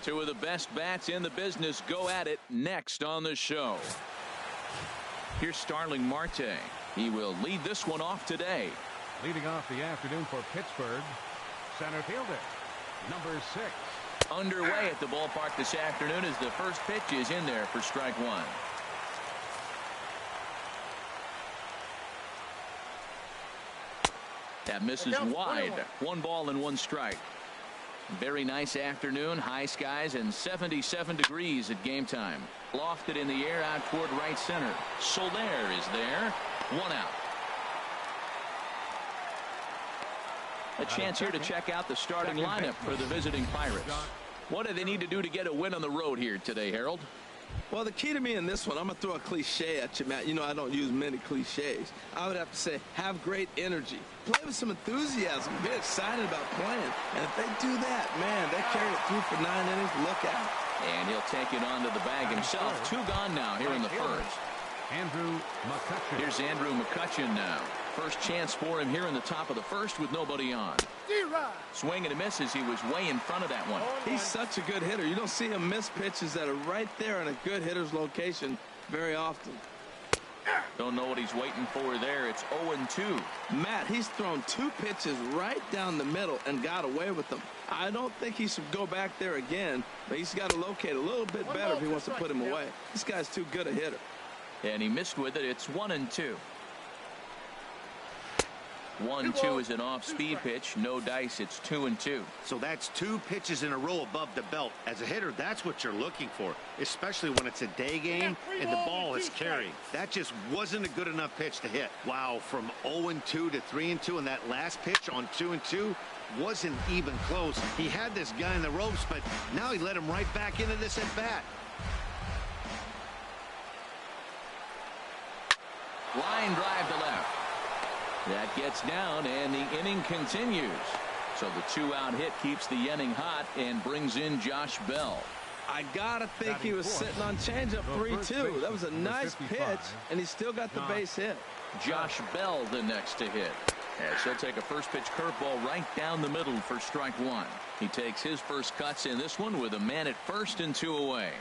Two of the best bats in the business go at it next on the show. Here's Starling Marte. He will lead this one off today. Leading off the afternoon for Pittsburgh, center fielder, number 6. Underway at the ballpark this afternoon as the first pitch is in there for strike one. That misses wide. 1 ball and 1 strike. Very nice afternoon. High skies and 77 degrees at game time. Lofted in the air out toward right center. Soler is there. 1 out. A chance here to check out the starting lineup for the visiting Pirates. What do they need to do to get a win on the road here today, Harold? Well, the key to me in this one, I'm going to throw a cliche at you, Matt. You know I don't use many cliches. I would have to say, have great energy. Play with some enthusiasm. Get excited about playing. And if they do that, man, they carry it through for 9 innings. Look out. And he'll take it onto the bag himself. 2 gone now here in the first. Andrew McCutchen. Here's Andrew McCutchen now. First chance for him here in the top of the first with nobody on. Swing and a miss as he was way in front of that one. He's such a good hitter. You don't see him miss pitches that are right there in a good hitter's location very often. Don't know what he's waiting for there. It's 0-2. Matt, he's thrown 2 pitches right down the middle and got away with them. I don't think he should go back there again, but he's got to locate a little bit better if he wants to put him away. This guy's too good a hitter. And he missed with it. It's 1-2. 1-2 is an off-speed pitch. No dice. It's 2-2. So that's 2 pitches in a row above the belt. As a hitter, that's what you're looking for, especially when it's a day game and the ball is carrying. That just wasn't a good enough pitch to hit. Wow, from 0-2 to 3-2, and that last pitch on 2-2 wasn't even close. He had this guy in the ropes, but now he let him right back into this at bat. Line drive to left. That gets down, and the inning continues. So the 2-out hit keeps the inning hot and brings in Josh Bell. I gotta think he was sitting on changeup 3-2. That was a nice pitch, and he still got the base hit. Josh Bell the next to hit. As he'll take a first pitch curveball right down the middle for strike 1. He takes his first cuts in this one with a man at first and 2 away.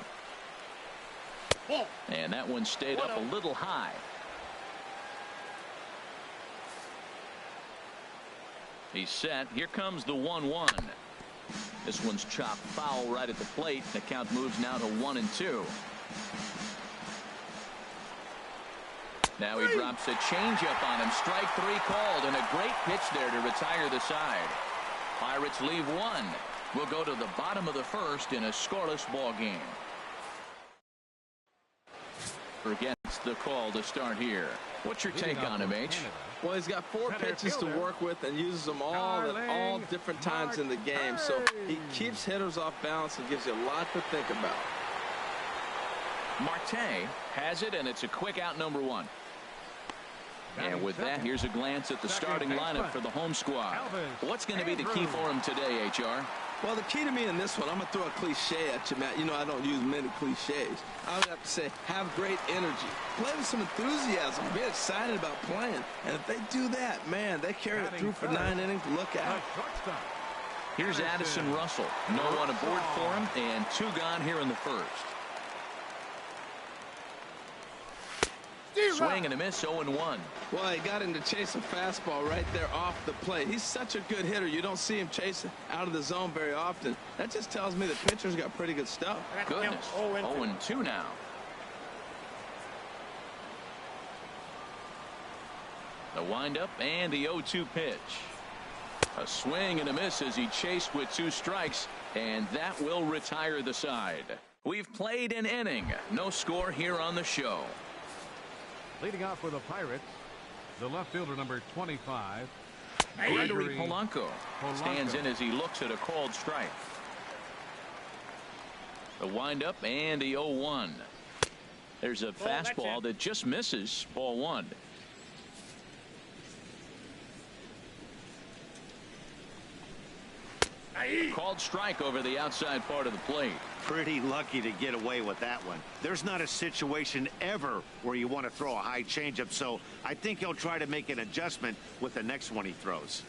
And that one stayed up a little high. He's set. Here comes the 1-1. This one's chopped foul right at the plate. The count moves now to 1-2. Now he drops a changeup on him. Strike 3 called, and a great pitch there to retire the side. Pirates leave 1. We'll go to the bottom of the first in a scoreless ball game. Against the call to start here. What's your take on him, H? Well, he's got 4 pitches to work with and uses them all at all different times in the game. So he keeps hitters off balance and gives you a lot to think about. Marte has it, and it's a quick out, number 1. And with that, here's a glance at the starting lineup for the home squad. What's going to be the key for him today, HR? Well, the key to me in this one, I'm going to throw a cliche at you, Matt. You know I don't use many cliches. I would have to say, have great energy. Play with some enthusiasm. Get excited about playing. And if they do that, man, they carry it through for 9 innings. Look out. Here's Addison Russell. No one aboard for him, and 2 gone here in the first. Swing and a miss, 0-1. Well, he got him to chase a fastball right there off the plate. He's such a good hitter. You don't see him chasing out of the zone very often. That just tells me the pitcher's got pretty good stuff. Goodness. 0-2 now. The windup and the 0-2 pitch. A swing and a miss as he chased with 2 strikes, and that will retire the side. We've played an inning. No score here on the show. Leading off for the Pirates, the left fielder, number 25. Gregory Polanco stands in as he looks at a called strike. The windup and the 0-1. There's a fastball that just misses. Ball 1. Called strike over the outside part of the plate. Pretty lucky to get away with that one. There's not a situation ever where you want to throw a high changeup, so I think he'll try to make an adjustment with the next one he throws.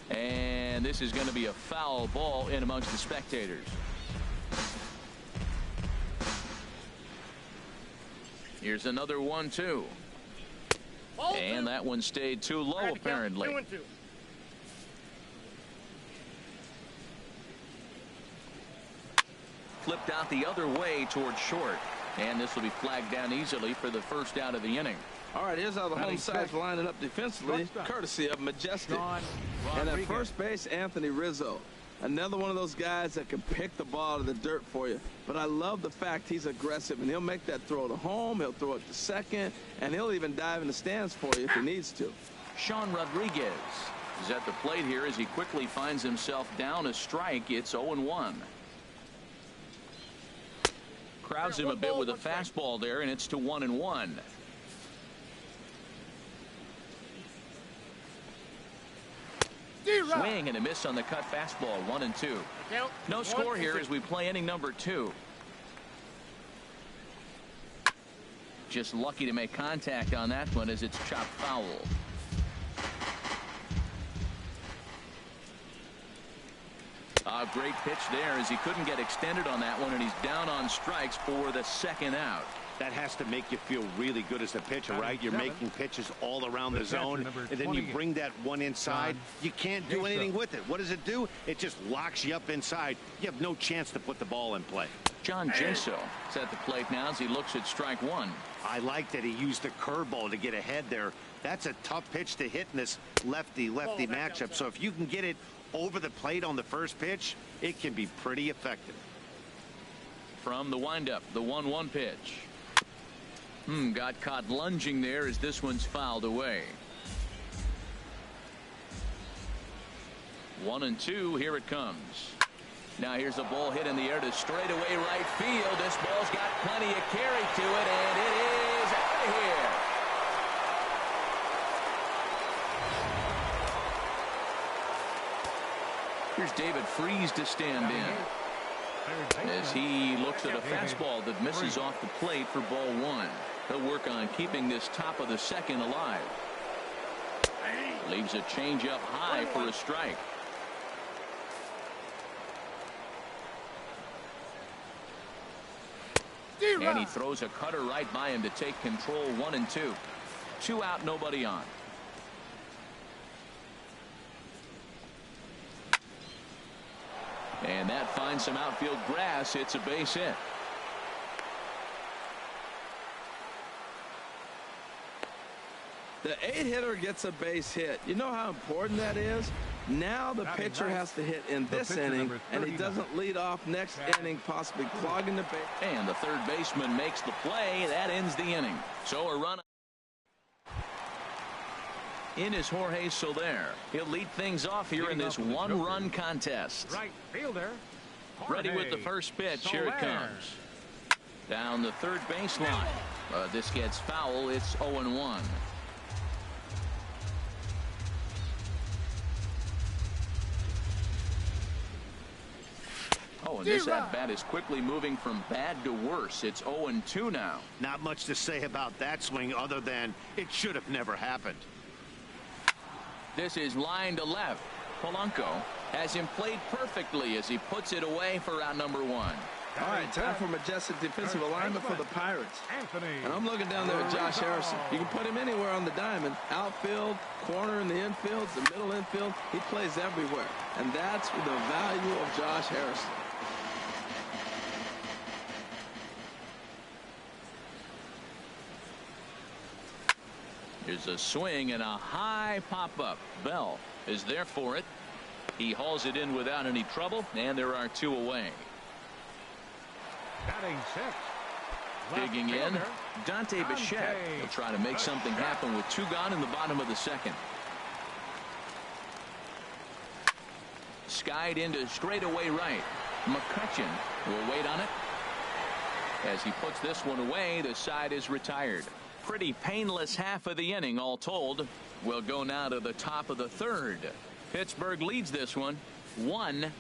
And this is going to be a foul ball in amongst the spectators. Here's another 1-2. And that one stayed too low, apparently. Flipped out the other way towards short. And this will be flagged down easily for the first out of the inning. All right, here's how the home side's lining up defensively, courtesy of Majestic. And at first base, Anthony Rizzo. Another one of those guys that can pick the ball out of the dirt for you. But I love the fact he's aggressive, and he'll make that throw to home, he'll throw it to second, and he'll even dive in the stands for you if he needs to. Sean Rodriguez is at the plate here as he quickly finds himself down a strike. It's 0-1. Crowds him a bit with a fastball there, and it's to 1-1. Swing and a miss on the cut fastball. 1-2. No score here as we play inning number 2. Just lucky to make contact on that one as it's chopped foul. A great pitch there as he couldn't get extended on that one, and he's down on strikes for the second out. That has to make you feel really good as a pitcher, right? You're making pitches all around the zone, and then you bring that one inside. You can't do anything with it. What does it do? It just locks you up inside. You have no chance to put the ball in play. John Jaso is at the plate now as he looks at strike one. I like that he used the curveball to get ahead there. That's a tough pitch to hit in this lefty-lefty matchup. So if you can get it over the plate on the first pitch, it can be pretty effective. From the windup, the 1-1 pitch. Got caught lunging there as this one's fouled away. 1-2. Here it comes. Now here's a ball hit in the air to straightaway right field. This ball's got plenty of carry to it, and it is out of here. Here's David Freese to stand in as he looks at a fastball that misses off the plate for ball one. He'll work on keeping this top of the second alive. Leaves a changeup high for a strike. And he throws a cutter right by him to take control. 1-2. 2 out, nobody on. And that finds some outfield grass. It's a base hit. The 8-hitter gets a base hit. You know how important that is? Now the pitcher has to hit in this inning, and he doesn't lead off next inning, possibly clogging the base. And the third baseman makes the play. That ends the inning. So a run in is Jorge Soler. He'll lead things off here in this one-run contest. Right fielder. Ready with the first pitch. Here it comes. Down the third baseline. This gets foul. It's 0-1. Oh, and this at-bat is quickly moving from bad to worse. It's 0-2 now. Not much to say about that swing other than it should have never happened. This is line to left. Polanco has him played perfectly as he puts it away for out number 1. All right, time for majestic defensive alignment for the Pirates. And I'm looking down there at Josh Harrison. You can put him anywhere on the diamond. Outfield, corner in the infield, the middle infield. He plays everywhere. And that's the value of Josh Harrison. Here's a swing and a high pop-up. Bell is there for it. He hauls it in without any trouble, and there are 2 away. Batting six. Digging in, Dante Bichette. He'll try to make something happen with 2 gone in the bottom of the second. Skied into straightaway right. McCutcheon will wait on it. As he puts this one away, the side is retired. Pretty painless half of the inning, all told. We'll go now to the top of the third. Pittsburgh leads this one 1-0.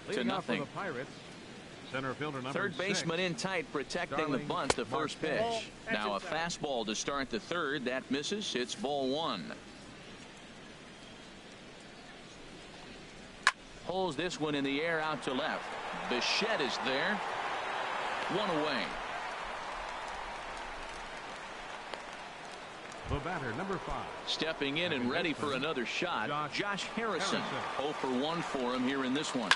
Center fielder number third baseman in tight, protecting the bunt. The first pitch. Now a fastball to start the third. That misses. It's ball 1. pulls this one in the air out to left. Bichette is there. One away. The batter, number 5. Stepping in and ready for another shot, Josh Harrison. 0 for 1 for him here in this one.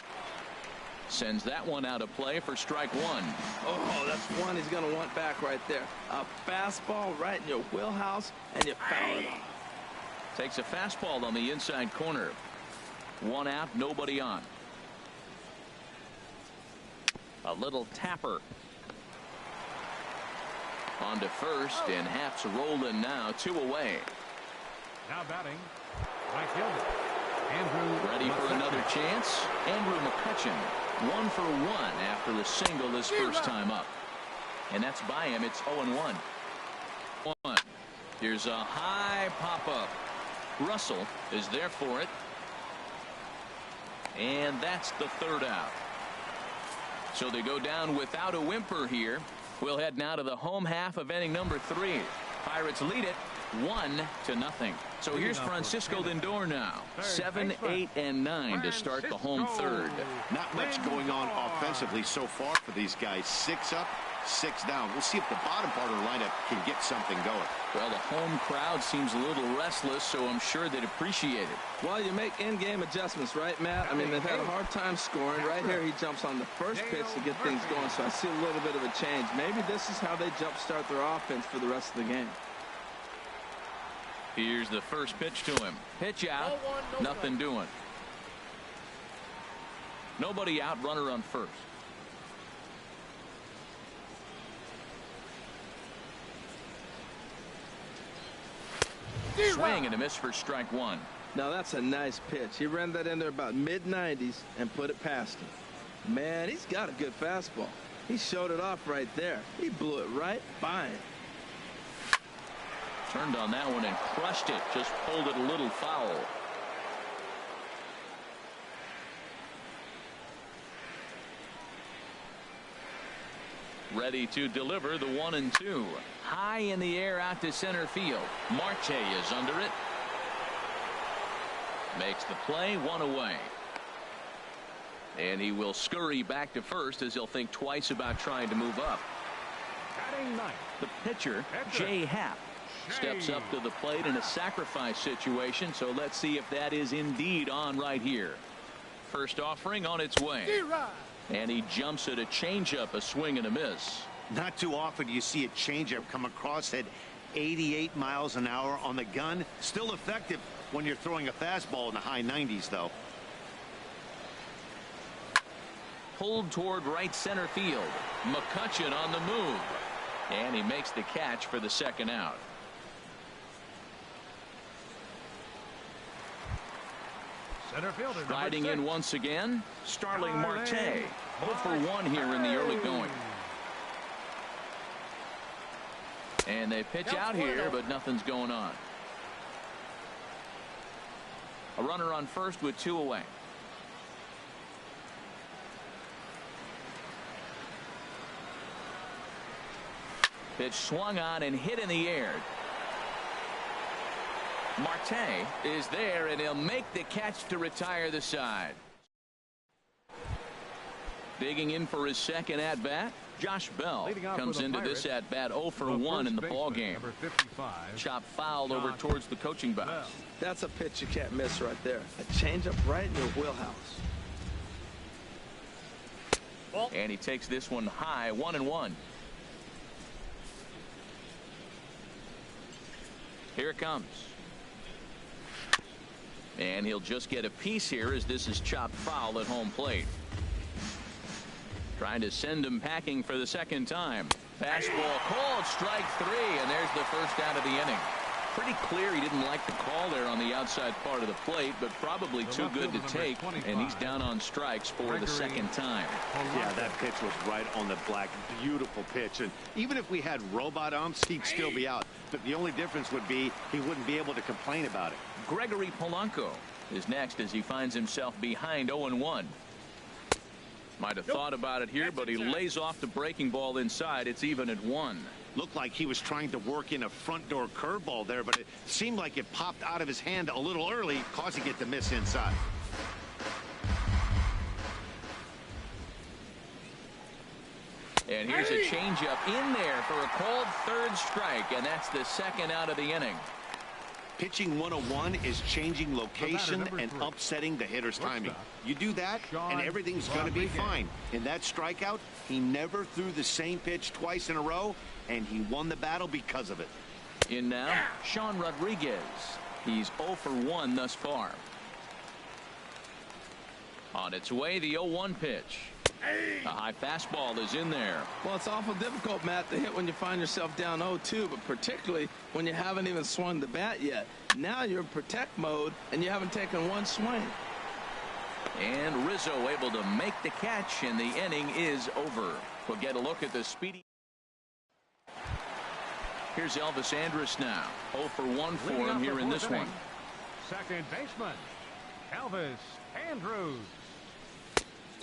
Sends that one out of play for strike one. Oh, that's one he's going to want back right there. A fastball right in your wheelhouse, and you foul it off. Takes a fastball on the inside corner. One out, nobody on. A little tapper. On to first, and Haft's rolling now. 2 away. Now batting, right fielder, Andrew. Ready for another chance. Andrew McCutchen. 1 for 1 after the single his first time up. And that's by him. It's 0-1. Here's a high pop-up. Russell is there for it. And that's the 3rd out. So they go down without a whimper here. We'll head now to the home half of inning number 3. Pirates lead it 1-0. So here's Francisco Lindor now. 7, 8, and 9 to start the home 3rd. Not much going on offensively so far for these guys. 6 up, 6 down. We'll see if the bottom part of the lineup can get something going. Well, the home crowd seems a little restless, so I'm sure they'd appreciate it. Well, you make in-game adjustments, right, Matt? I mean, they've had a hard time scoring. Right here, he jumps on the first pitch to get things going, so I see a little bit of a change. Maybe this is how they jumpstart their offense for the rest of the game. Here's the first pitch to him. Pitch out. Nothing doing. Nobody out. Runner on first. Swing and a miss for strike one. Now that's a nice pitch. He ran that in there about mid-90s and put it past him. Man, he's got a good fastball. He showed it off right there. He blew it right by him. Turned on that one and crushed it. Just pulled it a little foul. Ready to deliver the 1-2. High in the air out to center field. Marte is under it. Makes the play, 1 away. And he will scurry back to first as he'll think twice about trying to move up. The pitcher, Jay Happ, steps up to the plate in a sacrifice situation, so let's see if that is indeed on right here. First offering on its way. And he jumps at a changeup, a swing and a miss. Not too often do you see a changeup come across at 88 miles an hour on the gun. Still effective when you're throwing a fastball in the high 90s, though. Pulled toward right center field. McCutchen on the move. And he makes the catch for the second out. Center fielder, riding in once again, Starling Marte. 0 for 1 here in the early going. And they pitch out here, but nothing's going on. A runner on first with 2 away. Pitch swung on and hit in the air. Marte is there, and he'll make the catch to retire the side. Digging in for his second at-bat, Josh Bell comes into this at-bat 0 for 1 in the ballgame. Chop fouled over towards the coaching box. That's a pitch you can't miss right there. A changeup right in your wheelhouse. And he takes this one high, 1-1. Here it comes. And he'll just get a piece here as this is chopped foul at home plate. Trying to send him packing for the second time. Fastball called, strike 3, and there's the first out of the inning. Pretty clear he didn't like the call there on the outside part of the plate, but probably too good to take, and he's down on strikes for the second time. Yeah, that pitch was right on the black. Beautiful pitch. And even if we had robot umps, he'd still be out. But the only difference would be he wouldn't be able to complain about it. Gregory Polanco is next as he finds himself behind 0-1. Might have thought about it here, but he lays off the breaking ball inside. It's even at 1. Looked like he was trying to work in a front door curveball there, but it seemed like it popped out of his hand a little early, causing it to miss inside. And here's a changeup in there for a called third strike, and that's the second out of the inning. Pitching 101 is changing location and upsetting the hitter's timing. You do that, and everything's going to be fine. In that strikeout, he never threw the same pitch twice in a row, and he won the battle because of it. In now, Sean Rodriguez. He's 0 for 1 thus far. On its way, the 0-1 pitch. A high fastball is in there. Well, it's awful difficult, Matt, to hit when you find yourself down 0-2, but particularly when you haven't even swung the bat yet. Now you're in protect mode, and you haven't taken one swing. And Rizzo able to make the catch, and the inning is over. We'll get a look at the speedy. Here's Elvis Andrus now. 0 for 1 for him here in this one. Second baseman, Elvis Andrus.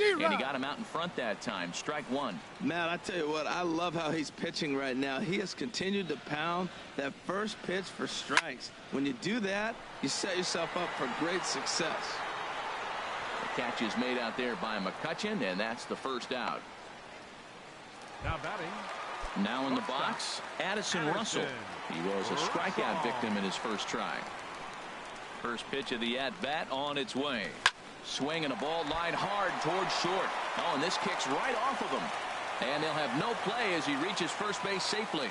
And he got him out in front that time. Strike one. Matt, I tell you what, I love how he's pitching right now. He has continued to pound that first pitch for strikes. When you do that, you set yourself up for great success. The catch is made out there by McCutchen, and that's the first out. Now batting. Now in the box, Addison Russell. He was a strikeout victim in his first try. First pitch of the at-bat on its way. Swing and a ball lined hard towards short. Oh, and this kicks right off of him. And they'll have no play as he reaches first base safely.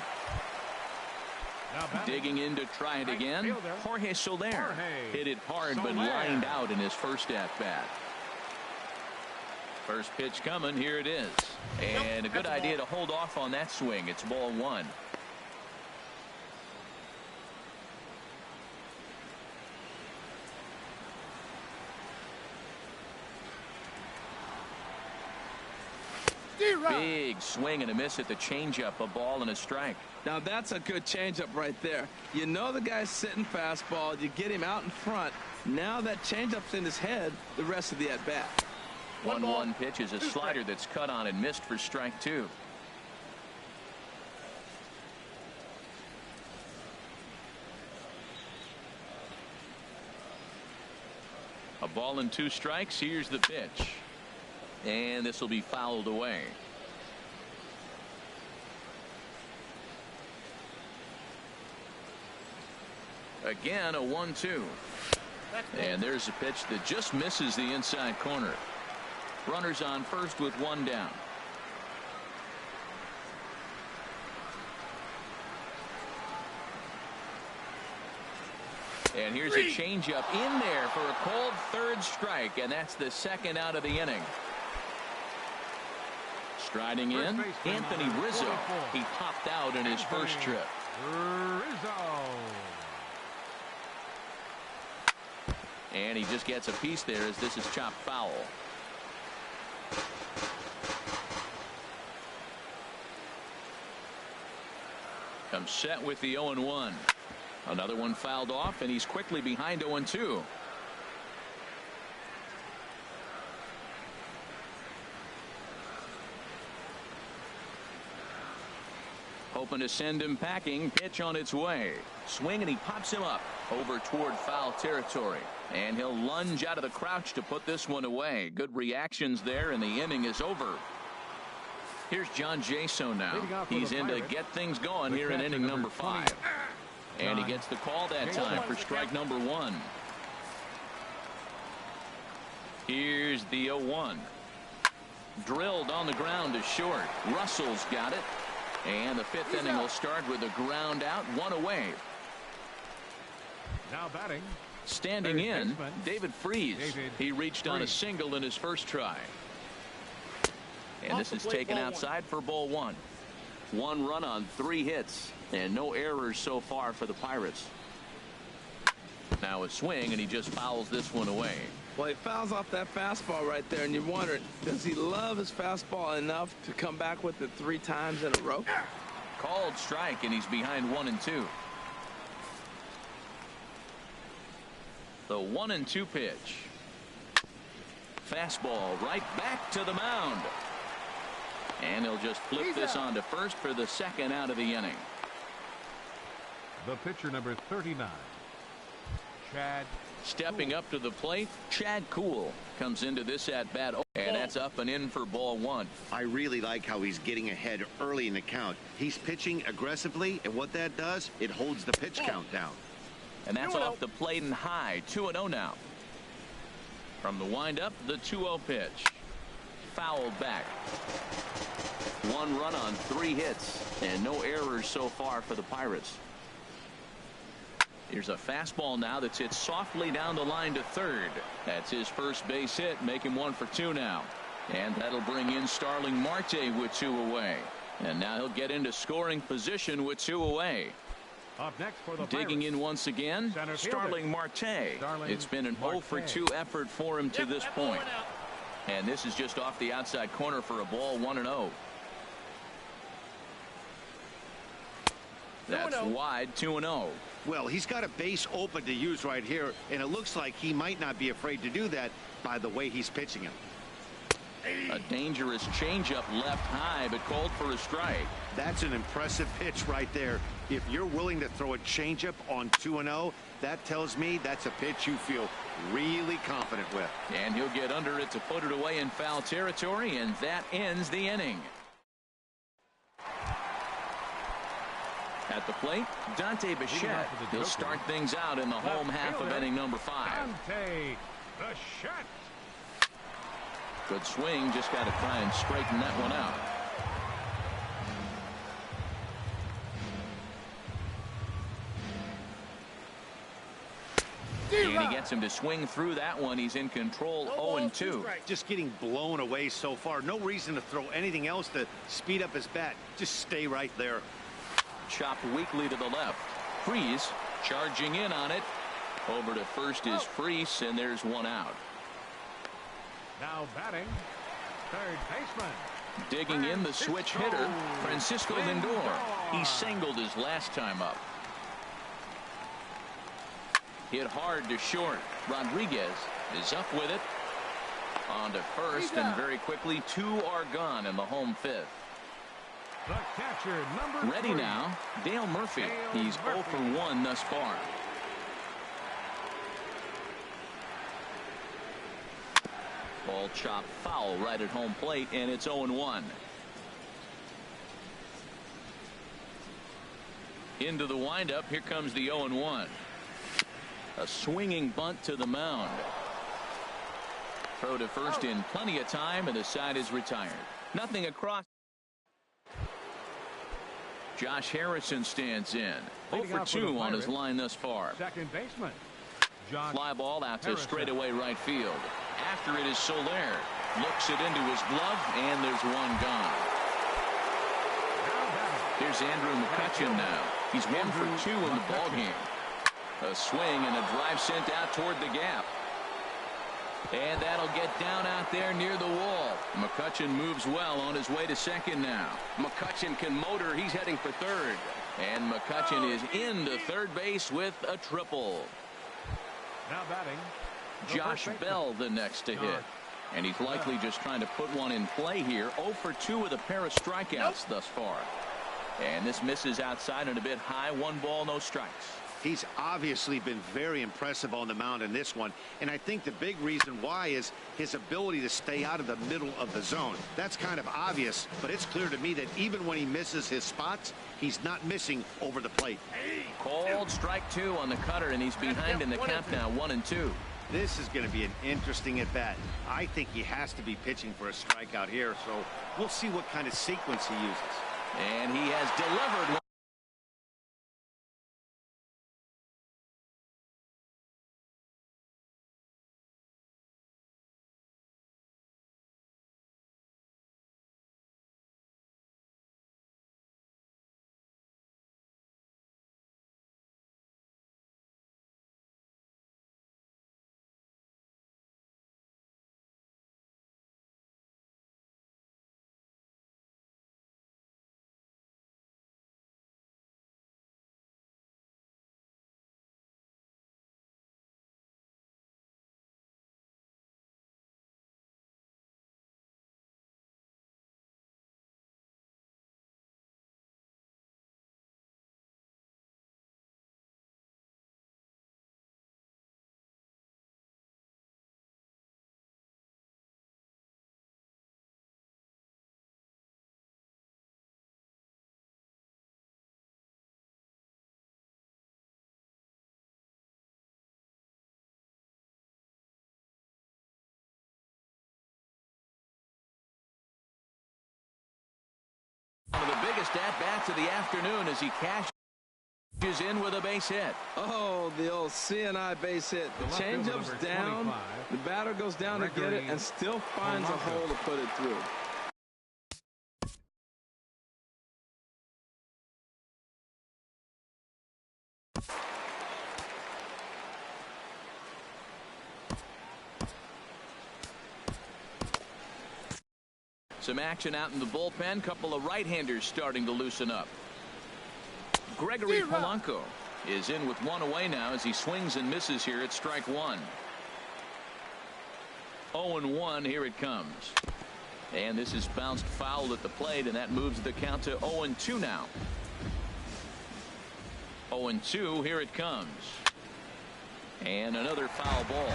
Digging in to try it again, Jorge Soler. Hit it hard but lined out in his first at-bat. First pitch coming, here it is. And a good idea to hold off on that swing. It's ball one. Big swing and a miss at the changeup, a ball and a strike. Now that's a good changeup right there. You know the guy's sitting fastball. You get him out in front. Now that changeup's in his head the rest of the at-bat. 1-1 pitch is a slider that's cut on and missed for strike two. A ball and 2 strikes. Here's the pitch. And this will be fouled away. Again, a 1-2. And there's a pitch that just misses the inside corner. Runners on first with 1 down. And here's a changeup in there for a called third strike, and that's the second out of the inning. Striding in, Anthony Rizzo. He popped out in his first trip. Rizzo. And he just gets a piece there as this is chopped foul. Comes set with the 0-1. Another one fouled off, and he's quickly behind 0-2. Hoping to send him packing. Pitch on its way. Swing, and he pops him up over toward foul territory. And he'll lunge out of the crouch to put this one away. Good reactions there, and the inning is over. Here's John Jaso now. He's in to get things going here in inning number 5. And he gets the call that time for strike number 1. Here's the 0-1. Drilled on the ground to short. Russell's got it. And the 5th inning will start with a ground out, 1 away. Now batting. Standing in, David Freese. He reached on a single in his first try. And this is taken outside for ball 1. 1 run on 3 hits. And no errors so far for the Pirates. Now a swing, and he just fouls this one away. Well, he fouls off that fastball right there, and you're wondering, does he love his fastball enough to come back with it 3 times in a row? Called strike, and he's behind 1-2. The 1-2 pitch. Fastball right back to the mound. And he'll just flip this on to first for the second out of the inning. The pitcher, number 39, Chad. Stepping up to the plate, Chad Kuhl comes into this at bat. And that's up and in for ball one. I really like how he's getting ahead early in the count. He's pitching aggressively, and what that does, it holds the pitch count down. And that's off the plate and high. 2-0 now. From the windup, the 2-0 pitch. Fouled back. 1 run on 3 hits, and no errors so far for the Pirates. Here's a fastball now that's hit softly down the line to third. That's his first base hit, make him 1 for 2 now. And that'll bring in Starling Marte with 2 away. And now he'll get into scoring position with 2 away. Up next for the Digging Pirates, in once again, Starling Marte. It's been an 0 for 2 effort for him to this point. And this is just off the outside corner for a ball, 1-0. That's wide, 2-0. Well, he's got a base open to use right here, and it looks like he might not be afraid to do that by the way he's pitching him. A dangerous changeup left high, but called for a strike. That's an impressive pitch right there. If you're willing to throw a changeup on 2-0, that tells me that's a pitch you feel really confident with. And he'll get under it to put it away in foul territory, and that ends the inning. At the plate, Dante Bichette. He'll start things out in the home half of inning number 5. Dante Bichette. Good swing, just got to try and straighten that one out. And he gets him to swing through that one. He's in control, 0-2. Just getting blown away so far. No reason to throw anything else to speed up his bat. Just stay right there. Chopped weakly to the left. Freese charging in on it. Over to first is Freese, and there's 1 out. Now batting, third baseman. Digging in the switch hitter, Francisco Lindor. He singled his last time up. Hit hard to short. Rodriguez is up with it. On to first, and very quickly 2 are gone in the home 5th. The catcher, number Ready 3. now, Dale Murphy. He's 0 for 1 thus far. Ball chopped foul right at home plate, and it's 0-1. Into the windup, here comes the 0-1. A swinging bunt to the mound. Throw to first in plenty of time, and the side is retired. Nothing across. Josh Harrison stands in. 0 for 2 on his line thus far. Second baseman. Fly ball out to straightaway right field. After it is Soler. Looks it into his glove, and there's 1 gone. Here's Andrew McCutchen now. He's 1 for 2 in the ballgame. A swing and a drive sent out toward the gap. And that'll get down out there near the wall. McCutchen moves well on his way to second now. McCutchen can motor. He's heading for third. And McCutchen is into third base with a triple. Now batting, Josh Bell the next to hit. And he's likely just trying to put one in play here. 0 for 2 with a pair of strikeouts thus far. And this misses outside and a bit high. 1 ball, no strikes. He's obviously been very impressive on the mound in this one, and I think the big reason why is his ability to stay out of the middle of the zone. That's kind of obvious, but it's clear to me that even when he misses his spots, he's not missing over the plate. Called strike 2 on the cutter, and he's behind in the count now, 1-2. This is going to be an interesting at bat. I think he has to be pitching for a strikeout here, so we'll see what kind of sequence he uses. And he has delivered. biggest at-bats of the afternoon as he cashes in with a base hit. Oh, the old CNI base hit. The changeup's down. The batter goes down to get it and still finds a hole to put it through. Some action out in the bullpen. Couple of right-handers starting to loosen up. Gregory Polanco is in with one away now as he swings and misses here at strike one. 0-1. Here it comes. And this is bounced foul at the plate, and that moves the count to 0-2 now. 0-2. Here it comes. And another foul ball.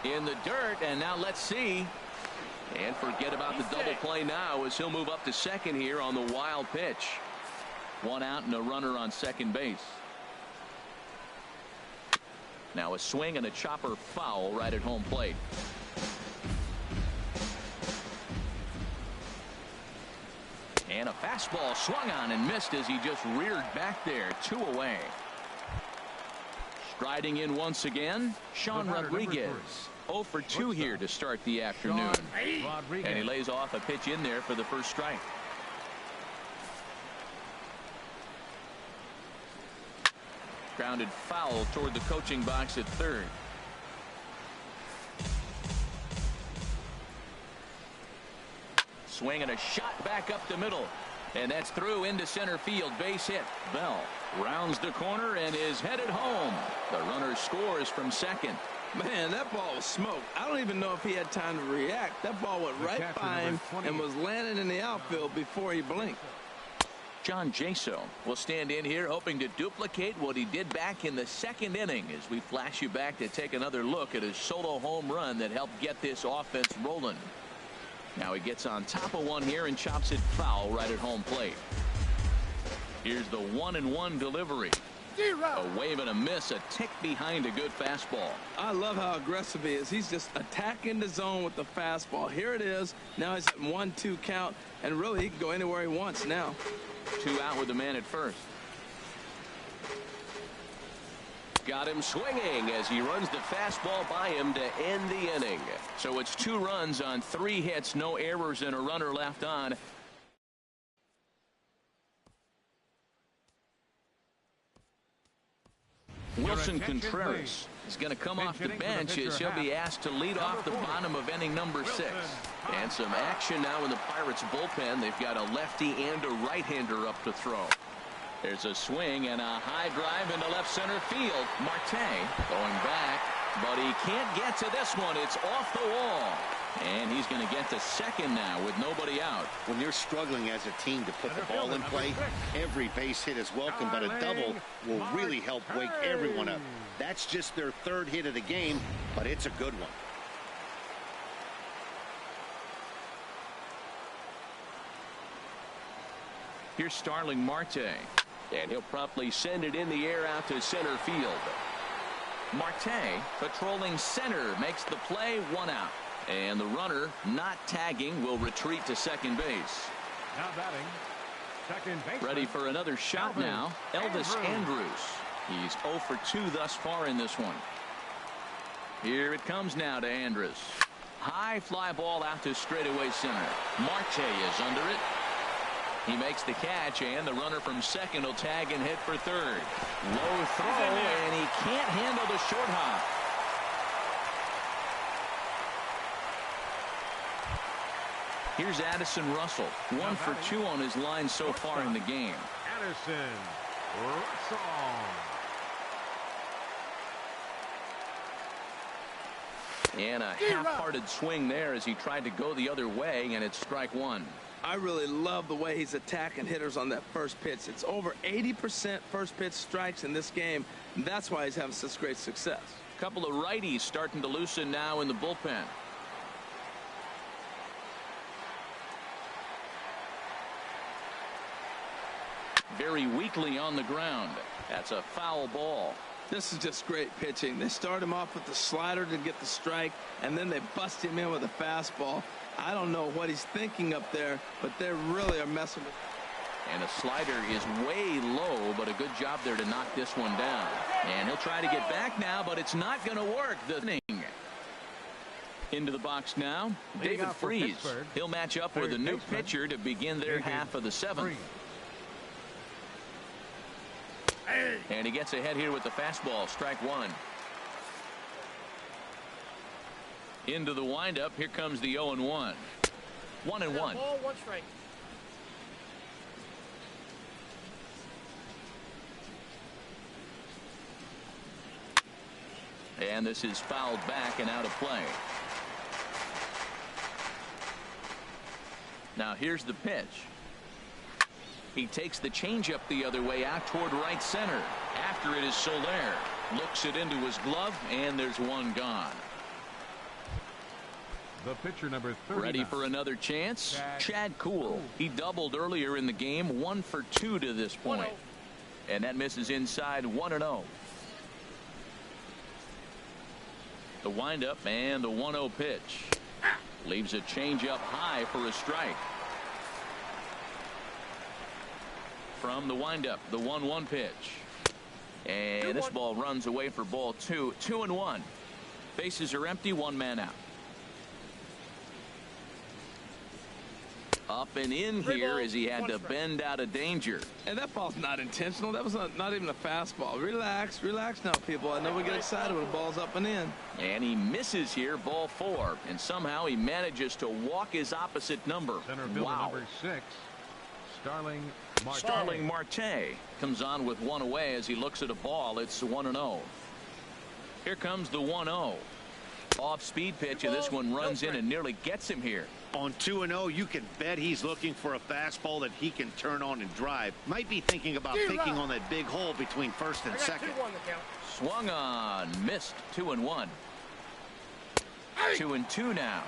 In the dirt, and now let's see. And forget about the double play now as he'll move up to second here on the wild pitch. One out and a runner on second base. Now a swing and a chopper foul right at home plate. And a fastball swung on and missed as he just reared back there. 2 away. Striding in once again, Sean Rodriguez. 0 for 2 here to start the afternoon. And he lays off a pitch in there for the first strike. Grounded foul toward the coaching box at third. Swing and a shot back up the middle. And that's through into center field. Base hit. Bell rounds the corner and is headed home. The runner scores from second. Man, that ball was smoked. I don't even know if he had time to react. That ball went right by him and was landing in the outfield before he blinked. John Jaso will stand in here hoping to duplicate what he did back in the second inning as we flash you back to take another look at his solo home run that helped get this offense rolling. Now he gets on top of one here and chops it foul right at home plate. Here's the 1-1 delivery. A wave and a miss, a tick behind a good fastball. I love how aggressive he is. He's just attacking the zone with the fastball. Here it is. Now he's at 1-2 count, and really he can go anywhere he wants now. 2 out with the man at first. Got him swinging as he runs the fastball by him to end the inning. So it's 2 runs on 3 hits, no errors, and a runner left on. Wilson Contreras is going to come off the bench as he'll be asked to lead off the bottom of inning number 6. And some action now in the Pirates bullpen. They've got a lefty and a right-hander up to throw. There's a swing and a high drive into left center field. Marte going back, but he can't get to this one. It's off the wall. And he's going to get to second now with nobody out. When you're struggling as a team to put the ball in play, every base hit is welcome, but a double will really help wake everyone up. That's just their 3rd hit of the game, but it's a good one. Here's Starling Marte, and he'll promptly send it in the air out to center field. Marte patrolling center makes the play, 1 out. And the runner not tagging will retreat to second base. Now batting, second base. Ready for another shot now. Elvis Andrus. He's 0 for 2 thus far in this one. Here it comes now to Andrus. High fly ball out to straightaway center. Marte is under it. He makes the catch, and the runner from second will tag and hit for third. Low throw, and he can't handle the short hop. Here's Addison Russell. 1 for 2 on his line so far in the game. Addison Russell. And a half-hearted swing there as he tried to go the other way, and it's strike 1. I really love the way he's attacking hitters on that first pitch. It's over 80% first pitch strikes in this game, and that's why he's having such great success. A couple of righties starting to loosen now in the bullpen. Very weakly on the ground. That's a foul ball. This is just great pitching. They start him off with the slider to get the strike, and then they bust him in with a fastball. I don't know what he's thinking up there, but they really are messing with. And a slider is way low, but a good job there to knock this one down. And he'll try to get back now, but it's not going to work. The inning. Into the box now, David Freese. He'll match up with a new pitcher to begin their half of the seventh. And he gets ahead here with the fastball, strike one. Into the windup, here comes the 0-1. 1-1. Ball, one strike. And this is fouled back and out of play. Now here's the pitch. He takes the changeup the other way out toward right center. After it is Soler. Looks it into his glove, and there's one gone. The pitcher number 39. Ready for another chance? Chad Kuhl. He doubled earlier in the game, 1 for 2 to this point. And that misses inside, 1-0. The windup and the 1-0 pitch. Leaves a changeup high for a strike. From the windup, the 1-1 pitch. And this ball runs away for ball 2. 2-1. Bases are empty, one man out. Up and in here as he had to bend out of danger. And that ball's not intentional. That was not even a fastball. Relax, relax now, people. I know we get excited when the ball's up and in. And he misses here, ball 4. And somehow he manages to walk his opposite number. Center fielder number 6, Starling Marte comes on with one away as he looks at a ball. It's 1-0. Here comes the 1-0. Off-speed pitch, and this one runs in and nearly gets him here. On 2-0, you can bet he's looking for a fastball that he can turn on and drive. Might be thinking about picking on that big hole between first and second. Swung on, missed. 2-1. 2-2 now.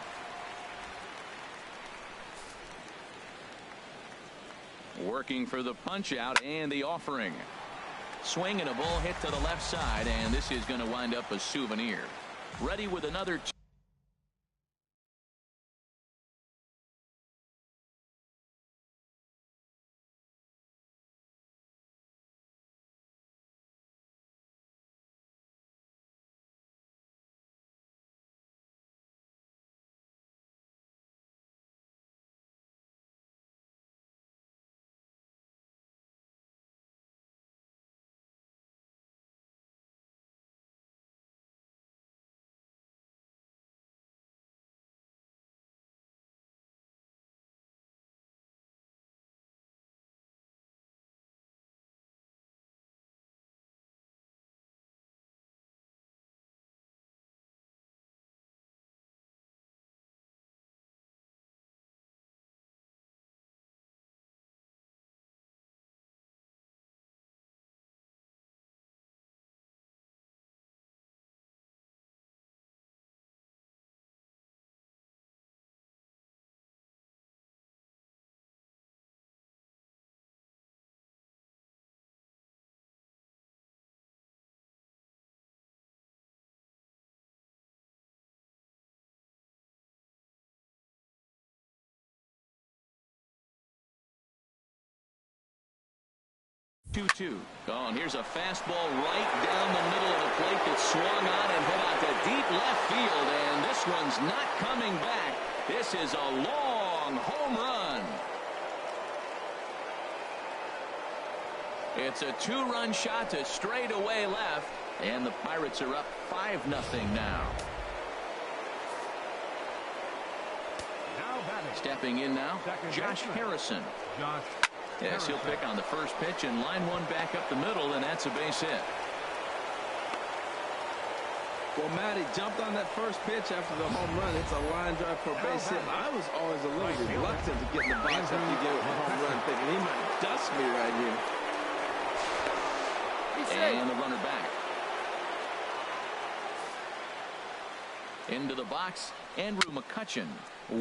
Working for the punch out and the offering. Swing and a ball hit to the left side, and this is going to wind up a souvenir. Ready with another 2-2. Oh, and here's a fastball right down the middle of the plate that swung on and hit out to deep left field, and this one's not coming back. This is a long home run. It's a 2-run shot to straightaway left, and the Pirates are up 5-0 now. Stepping in now, Josh Harrison. Yes, he'll pick on the first pitch and line one back up the middle, and that's a base hit. Well, Matty jumped on that first pitch after the home run. It's a line drive for a base hit. I was always a little reluctant to get in the box after you get a home run, thinking he might dust me right here. And the runner back. Into the box, Andrew McCutchen.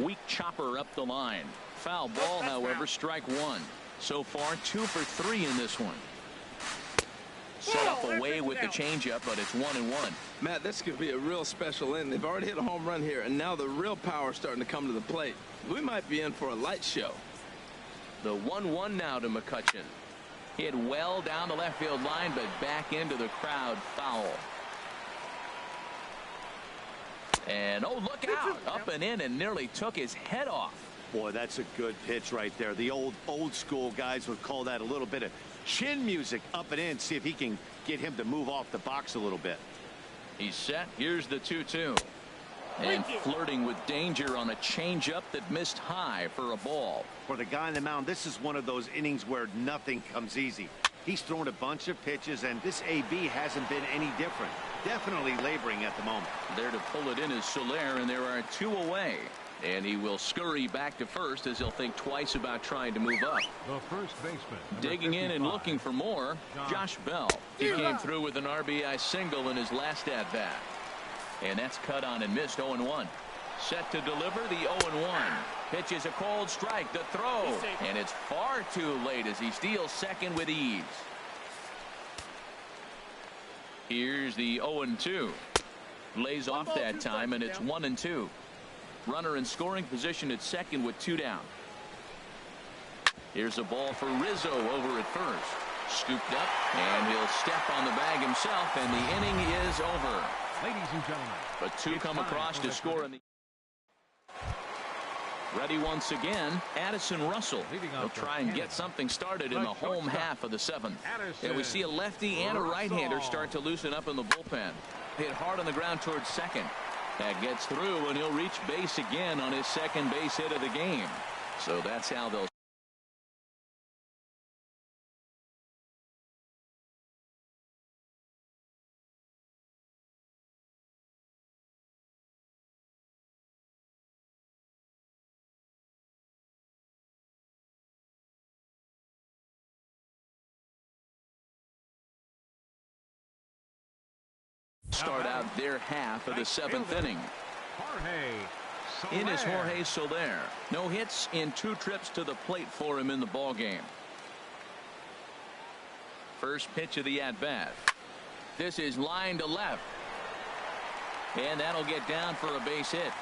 Weak chopper up the line. Foul ball, however, strike one. So far, 2 for 3 in this one. set up away with the changeup, but it's 1-1. Matt, this could be a real special inning. They've already hit a home run here, and now the real power is starting to come to the plate. We might be in for a light show. The 1-1 now to McCutchen. Hit well down the left field line, but back into the crowd, foul. And oh, look out, up and in, and nearly took his head off. Boy, that's a good pitch right there. The old school guys would call that a little bit of chin music, up and in. See if he can get him to move off the box a little bit. He's set. Here's the 2-2. And flirting with danger on a changeup that missed high for a ball. For the guy on the mound, this is one of those innings where nothing comes easy. He's thrown a bunch of pitches, and this AB hasn't been any different. Definitely laboring at the moment. There to pull it in is Soler, and there are 2 away. And he will scurry back to first as he'll think twice about trying to move up. The first baseman. Digging in and looking for more, Josh Bell. He came through with an RBI single in his last at-bat. And that's cut on and missed. 0-1. Set to deliver the 0-1. Pitch is a cold strike. The throw. And it's far too late as he steals second with ease. Here's the 0-2. Lays off that time, and it's 1-2. Runner in scoring position at second with 2 down. Here's a ball for Rizzo over at first. Scooped up, and he'll step on the bag himself, and the inning is over. Ladies and gentlemen. But 2 come across to score in the. Ready once again, Addison Russell. He'll try and get something started in the home half of the 7th. And we see a lefty and a right-hander start to loosen up in the bullpen. Hit hard on the ground towards second. That gets through, and he'll reach base again on his second base hit of the game. So that's how they'll. Start out their half of the 7th inning. In is Jorge Soler. No hits in 2 trips to the plate for him in the ball game. First pitch of the at-bat. This is line to left. And that'll get down for a base hit.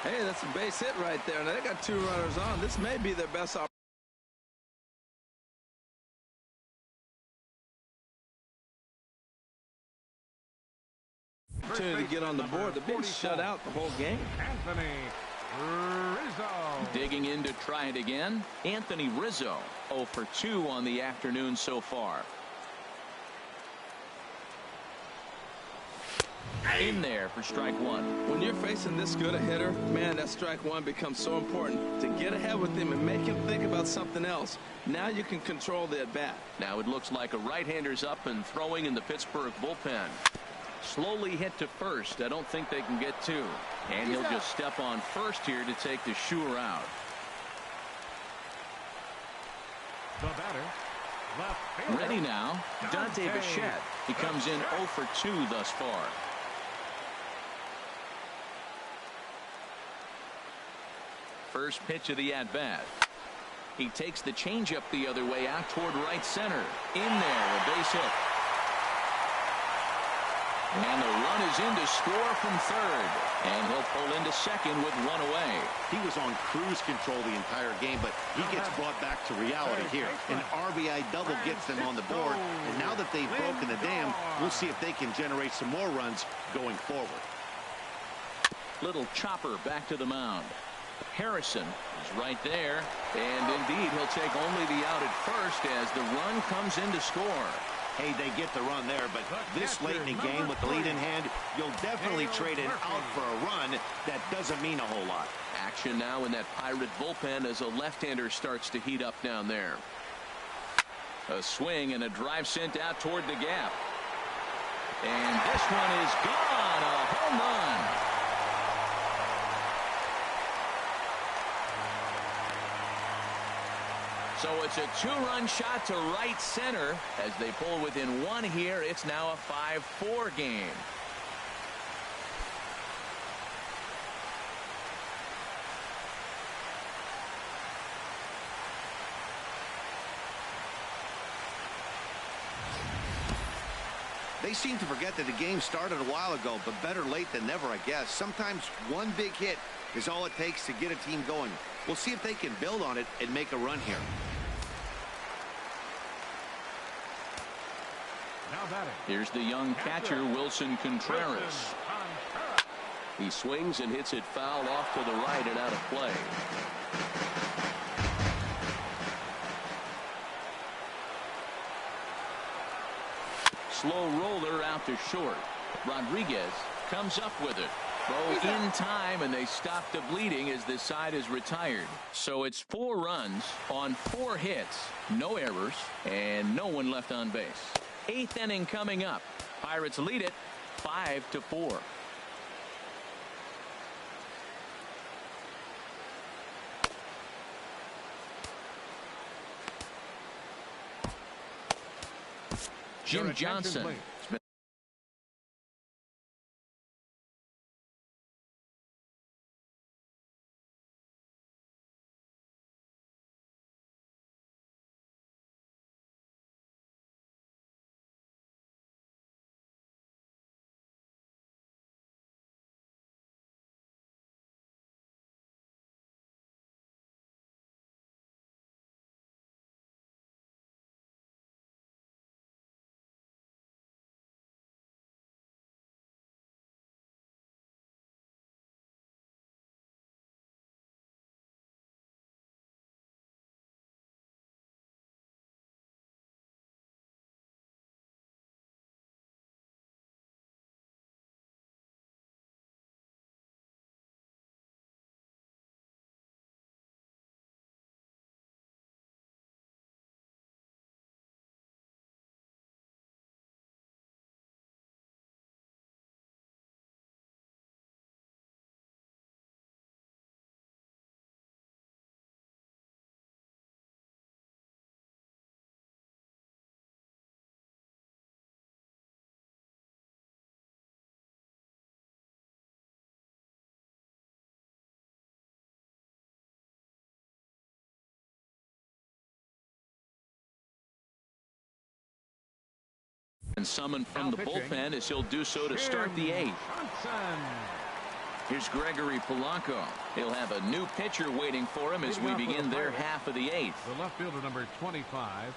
Hey, that's a base hit right there. Now they got 2 runners on. This may be their best opportunity to get on the board. They've been shut out the whole game. Anthony Rizzo. Digging in to try it again. Anthony Rizzo 0 for 2 on the afternoon so far. In there for strike 1. When you're facing this good a hitter, man, that strike 1 becomes so important to get ahead with him and make him think about something else. Now you can control the at bat. Now it looks like a right-hander's up and throwing in the Pittsburgh bullpen. Slowly hit to first. I don't think they can get 2. And he'll just step on first here to take the Shure out. The batter. Left fielder. Ready now, Dante Bichette. He comes in 0 for 2 thus far. First pitch of the at-bat. He takes the changeup the other way out toward right center. In there, a base hit. And the run is in to score from third. And he'll pull into second with 1 away. He was on cruise control the entire game, but he gets brought back to reality here. An RBI double gets them on the board. And now that they've broken the dam, we'll see if they can generate some more runs going forward. Little chopper back to the mound. Harrison is right there. And indeed, he'll take only the out at first as the run comes in to score. Hey, they get the run there, but this late in the game with the lead in hand, you'll definitely trade it out for a run. That doesn't mean a whole lot. Action now in that Pirate bullpen as a left-hander starts to heat up down there. A swing and a drive sent out toward the gap. And this one is gone. A home run. So it's a 2-run shot to right center as they pull within 1 here. It's now a 5-4 game. They seem to forget that the game started a while ago, but better late than never, I guess. Sometimes one big hit is all it takes to get a team going. We'll see if they can build on it and make a run here. Now batting. Here's the young catcher, Wilson Contreras. He swings and hits it foul off to the right and out of play. Slow roller out to short. Rodriguez comes up with it. Throw in time, and they stop the bleeding as this side is retired. So it's 4 runs on 4 hits, no errors, and no one left on base. 8th inning coming up. Pirates lead it 5-4. Jim Johnson. And summoned from the bullpen as he'll do so to start the 8th. Here's Gregory Polanco. He'll have a new pitcher waiting for him as we begin their half of the 8th. The left fielder, number 25.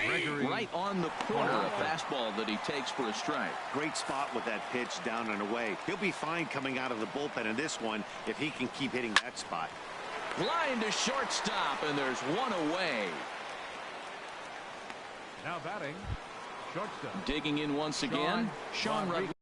Gregory. Right on the corner, a fastball that he takes for a strike. Great spot with that pitch down and away. He'll be fine coming out of the bullpen in this one if he can keep hitting that spot. Line to shortstop, and there's one away. Now batting. Shortstop. Digging in once again, Sean Rodriguez.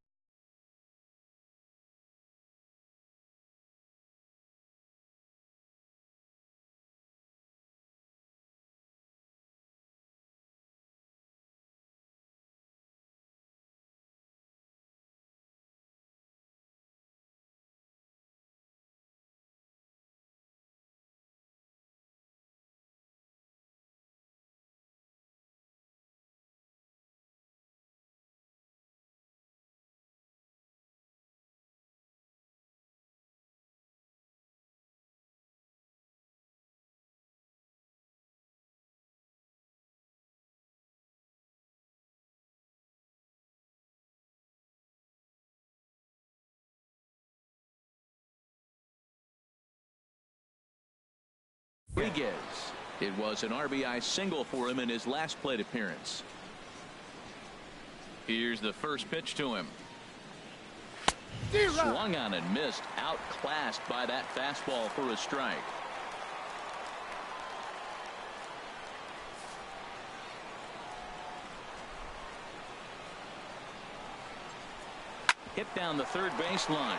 It was an RBI single for him in his last plate appearance. Here's the first pitch to him. Swung on and missed, outclassed by that fastball for a strike. Hit down the third baseline.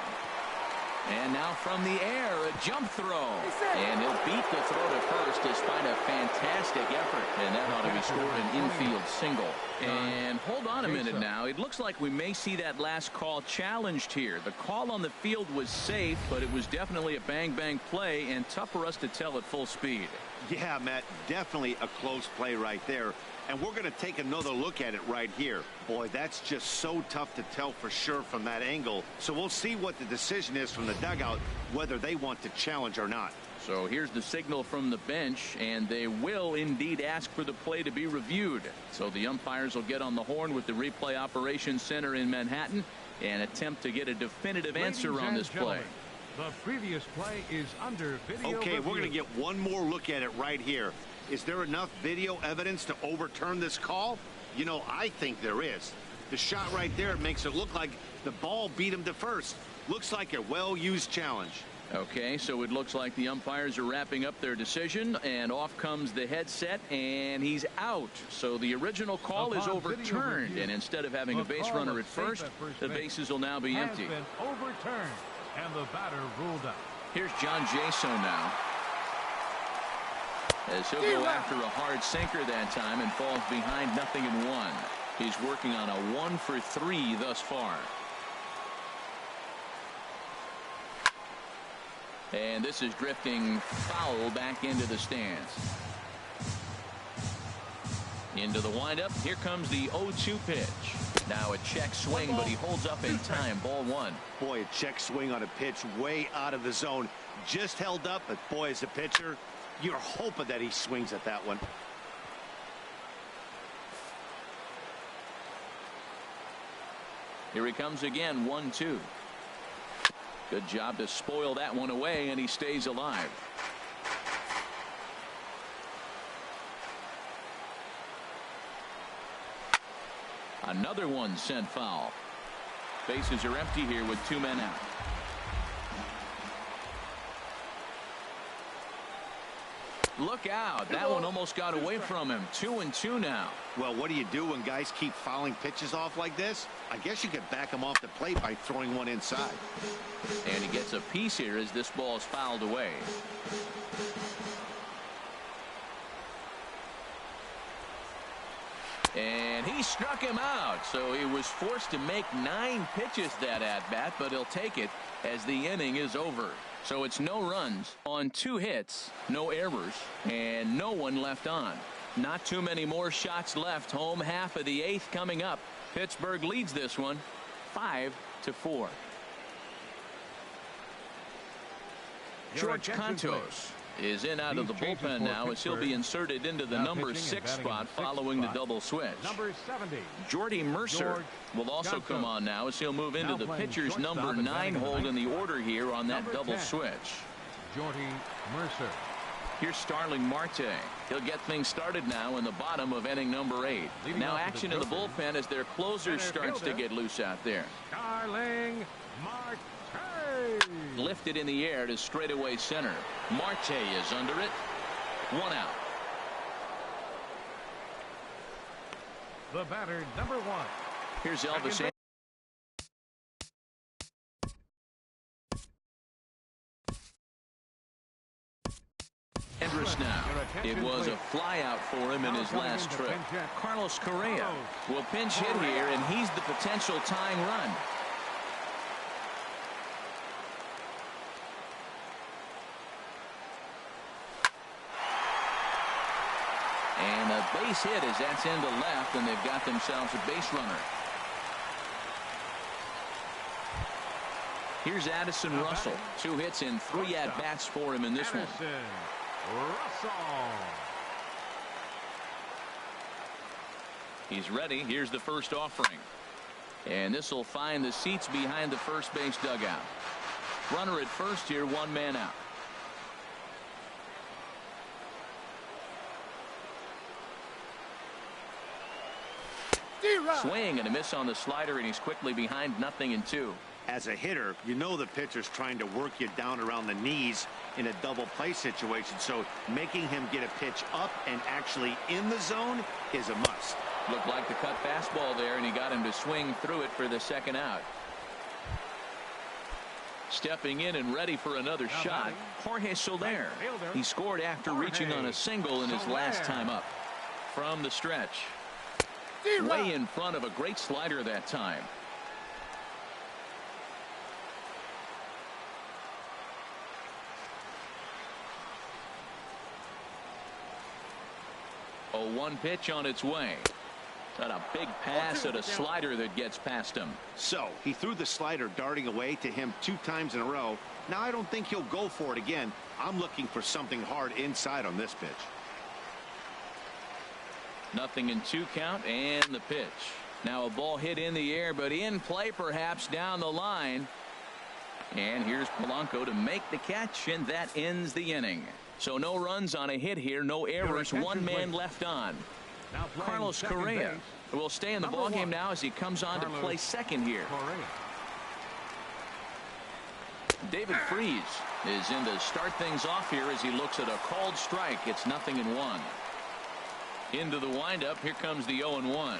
And now from the air, a jump throw. And he'll beat the throw to first despite a fantastic effort. And that ought to be scored an infield single. And hold on a minute now. It looks like we may see that last call challenged here. The call on the field was safe, but it was definitely a bang-bang play and tough for us to tell at full speed. Yeah, Matt, definitely a close play right there. And we're going to take another look at it right here. Boy, that's just so tough to tell for sure from that angle. So we'll see what the decision is from the dugout, whether they want to challenge or not. So here's the signal from the bench, and they will indeed ask for the play to be reviewed. So the umpires will get on the horn with the replay operations center in Manhattan and attempt to get a definitive answer on this play. The previous play is under video Okay, review. we're going to get one more look at it right here. Is there enough video evidence to overturn this call? You know, I think there is. The shot right there makes it look like the ball beat him to first. Looks like a well-used challenge. Okay, so it looks like the umpires are wrapping up their decision, and off comes the headset, and he's out. So the original call is overturned, and instead of having a base runner at first, the bases will now be empty. Has been overturned, and the batter ruled out. Here's John Jaso now, as he'll go after a hard sinker that time and falls behind 0-1. He's working on a 1-for-3 thus far. And this is drifting foul back into the stands. Into the windup. Here comes the 0-2 pitch. Now a check swing, but he holds up in time. Ball 1. Boy, a check swing on a pitch way out of the zone. Just held up, but boy, as a pitcher, you're hoping that he swings at that one. Here he comes again. 1-2. Good job to spoil that one away, and he stays alive. Another one sent foul. Bases are empty here with 2 men out. Look out. That one almost got away from him. 2-2 now. Well, what do you do when guys keep fouling pitches off like this? I guess you could back them off the plate by throwing one inside. And he gets a piece here as this ball is fouled away. And he struck him out. So he was forced to make 9 pitches that at-bat, but he'll take it as the inning is over. So it's no runs on 2 hits, no errors, and no one left on. Not too many more shots left. Home half of the 8th coming up. Pittsburgh leads this one 5-4. George Cantos is in out of the bullpen now as he'll be inserted into the number 6 spot following the double switch. Number 70. Jordy Mercer will also come on now as he'll move into the pitcher's number 9 hold in the order here on that double switch. Jordy Mercer. Here's Starling Marte. He'll get things started now in the bottom of inning number 8. Now action in the bullpen as their closer starts to get loose out there. Starling Marte. Lifted in the air to straightaway center. Marte is under it. 1 out. The batter, number 1. Here's Elvis Andrus now. It was a fly out for him in his last trip. Carlos Correa will pinch hit here, and he's the potential tying run. And a base hit as that's into left, and they've got themselves a base runner. Here's Addison Russell. 2 hits and 3 at-bats for him in this one. Russell. He's ready. Here's the first offering. And this will find the seats behind the first base dugout. Runner at first here, 1 man out. Swing and a miss on the slider, and he's quickly behind 0-2. As a hitter, you know the pitcher's trying to work you down around the knees in a double play situation, so making him get a pitch up and actually in the zone is a must. Looked like the cut fastball there, and he got him to swing through it for the 2nd out. Stepping in and ready for another shot, Jorge Soler. He scored after reaching on a single in his last time up. From the stretch. Way in front of a great slider that time. 0-1 pitch on its way. Got a big pass at a slider that gets past him. So he threw the slider darting away to him 2 times in a row. Now I don't think he'll go for it again. I'm looking for something hard inside on this pitch. 0-2 count and the pitch. Now a ball hit in the air, but in play perhaps down the line. And here's Polanco to make the catch, and that ends the inning. So no runs on a hit here, no errors, 1 man left on. Carlos Correa will stay in the ballgame now as he comes on to play second here. David Freese is in to start things off here as he looks at a called strike. It's 0-1. Into the windup. Here comes the 0-1.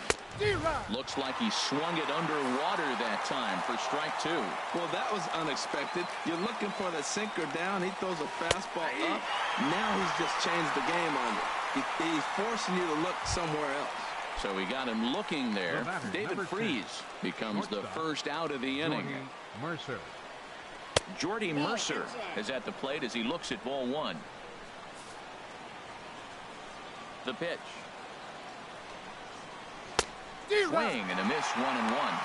Looks like he swung it underwater that time for strike 2. Well, that was unexpected. You're looking for the sinker down. He throws a fastball up. Now he's just changed the game on you. He's forcing you to look somewhere else. So we got him looking there. David Freese becomes the first out of the inning. Jordy Mercer is at the plate as he looks at ball 1. The pitch. Swing and a miss, 1-1.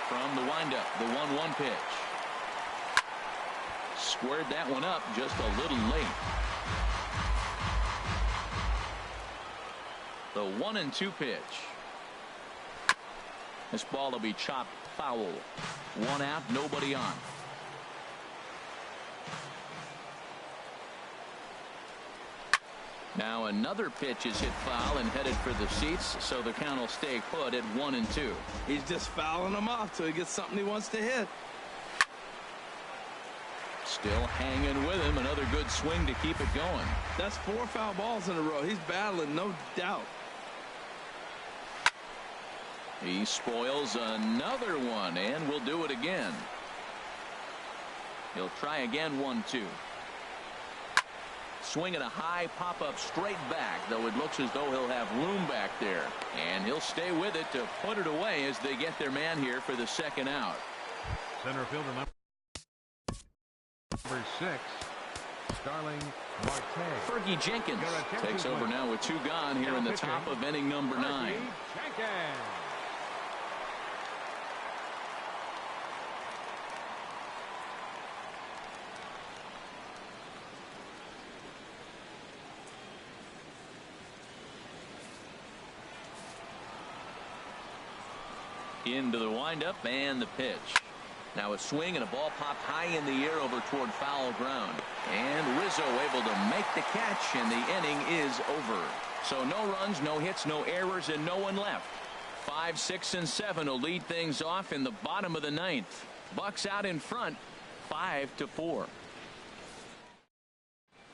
From the windup, the 1-1 pitch. Squared that one up just a little late. The 1-2 pitch. This ball will be chopped foul. 1 out, nobody on. Now another pitch is hit foul and headed for the seats, so the count will stay put at 1-2. He's just fouling them off till he gets something he wants to hit. Still hanging with him. Another good swing to keep it going. That's 4 foul balls in a row. He's battling, no doubt. He spoils another one and will do it again. He'll try again. 1-2. Swinging a high pop-up straight back, though it looks as though he'll have room back there. And he'll stay with it to put it away as they get their man here for the second out. Center fielder number 6, Starling Marte. Fergie Jenkins takes over now with 2 gone here in the top of inning number 9. Into the windup and the pitch. Now a swing and a ball popped high in the air over toward foul ground. And Rizzo able to make the catch, and the inning is over. So no runs, no hits, no errors, and no one left. 5, 6, and 7 will lead things off in the bottom of the 9th. Bucks out in front, 5-4.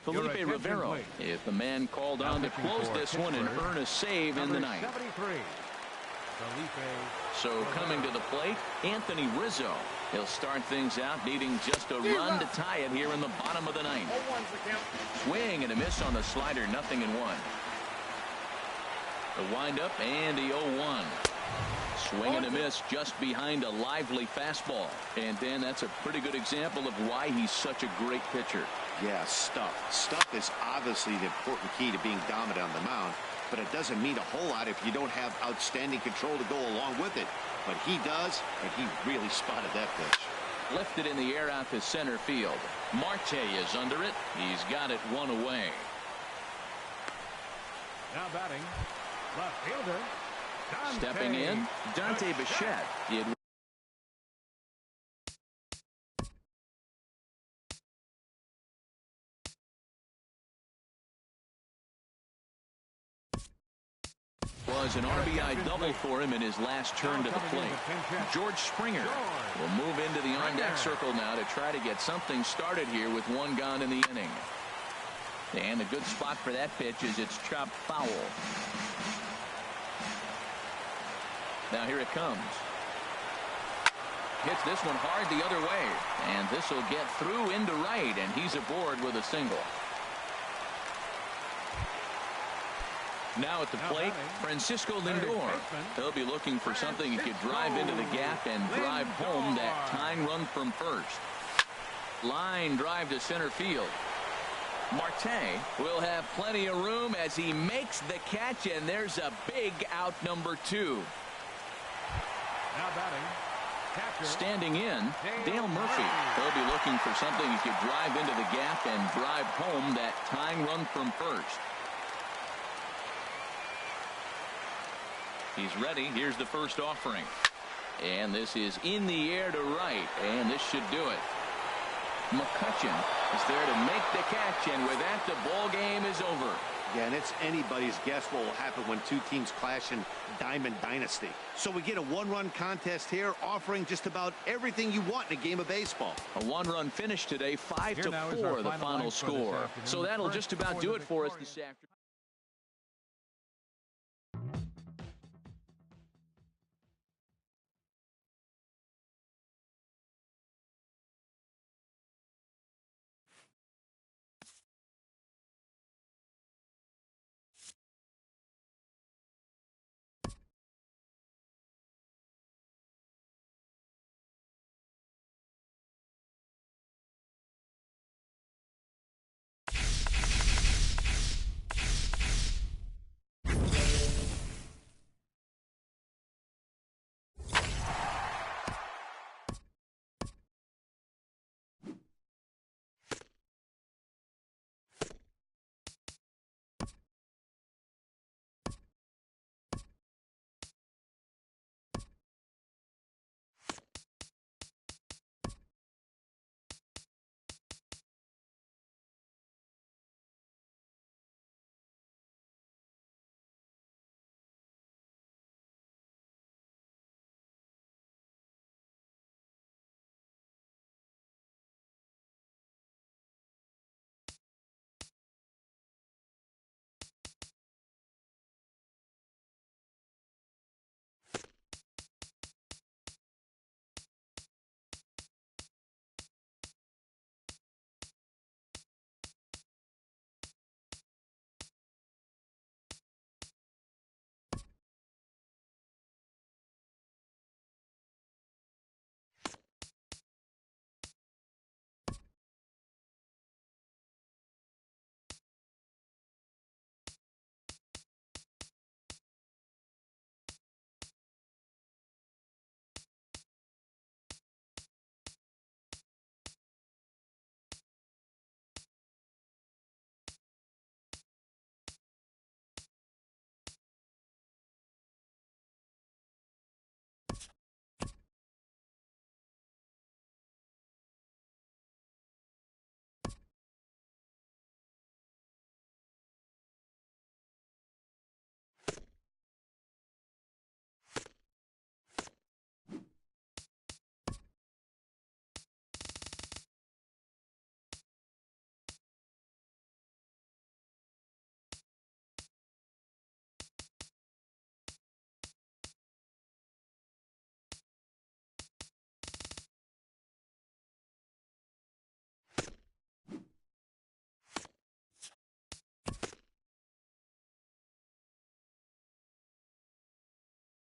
Felipe Rivero is the man called on to close this one and earn a save in the 9th. So coming to the plate, Anthony Rizzo. He'll start things out needing just a run to tie it here in the bottom of the 9th. Swing and a miss on the slider, 0-1. The windup and the 0-1. Swing and a miss just behind a lively fastball. And Dan, that's a pretty good example of why he's such a great pitcher. Yeah, stuff. Stuff is obviously the important key to being dominant on the mound. But it doesn't mean a whole lot if you don't have outstanding control to go along with it. But he does, and he really spotted that pitch. Lifted in the air out to center field. Marte is under it. He's got it 1 away. Now batting, left fielder, Dante. Stepping in, Dante Bichette. It was an RBI double for him in his last turn to the plate. George Springer will move into the on-deck circle now to try to get something started here with 1 gone in the inning. And a good spot for that pitch is it's chopped foul. Now here it comes. Hits this one hard the other way. And this will get through into right, and he's aboard with a single. Now at the plate, Francisco Lindor. He'll be looking for something he could drive into the gap and drive home that tying run from first. Line drive to center field. Marte will have plenty of room as he makes the catch, and there's a big out number 2. Now batting. Catcher. Standing in, Dale Murphy. He'll be looking for something he could drive into the gap and drive home that tying run from first. He's ready. Here's the first offering. And this is in the air to right, and this should do it. McCutchen is there to make the catch, and with that, the ball game is over. Yeah, and it's anybody's guess what will happen when two teams clash in Diamond Dynasty. So we get a one-run contest here, offering just about everything you want in a game of baseball. A one-run finish today, 5-4, the final score. So that'll just about do it for us this afternoon.